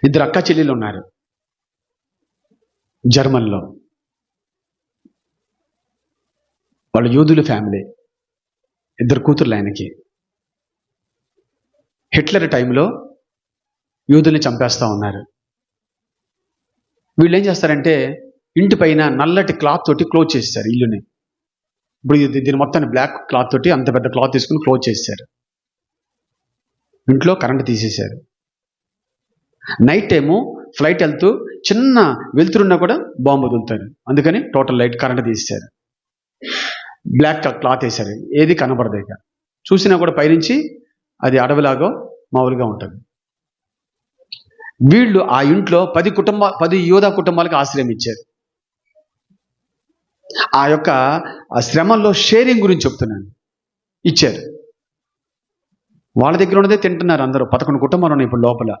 2 అక్క చెల్లెలు ఉన్నారు జర్మన్లో. వాళ్ళు యూదుల ఫ్యామిలీ. 2 కూతుర్లు ఆయనకి. హిట్లర్ టైంలో యూదుల్ని చంపేస్తూ ఉన్నారు. వీళ్ళు ఏం చేస్తారంటే ఇంటి పైన నల్లటి క్లాత్ తోటి క్లోజ్ చేస్తారు ఇల్లుని. ఇప్పుడు దీని మొత్తాన్ని బ్లాక్ క్లాత్ తోటి అంత పెద్ద క్లాత్ తీసుకుని క్లోజ్ చేశారు. ఇంట్లో కరెంట్ తీసేశారు. నైట్ టైము ఫ్లైట్ వెళ్తూ చిన్న వెలుతురున్నా కూడా బాంబు వదులుతారు. అందుకని టోటల్ లైట్ కరెంట్ తీసేశారు. బ్లాక్ క్లాత్ వేశారు, ఏది కనబడదు. ఇక చూసినా కూడా పైనుంచి అది అడవిలాగా మామూలుగా ఉంటుంది. వీళ్ళు ఆ ఇంట్లో 10 యూదా కుటుంబాలకు ఆశ్రయం ఇచ్చారు. ఆ యొక్క శ్రమల్లో షేరింగ్ గురించి చెప్తున్నాను. ఇచ్చారు. వాళ్ళ దగ్గర ఉన్నదే తింటున్నారు అందరూ. 11 కుటుంబాలు ఉన్నాయి ఇప్పుడు లోపల.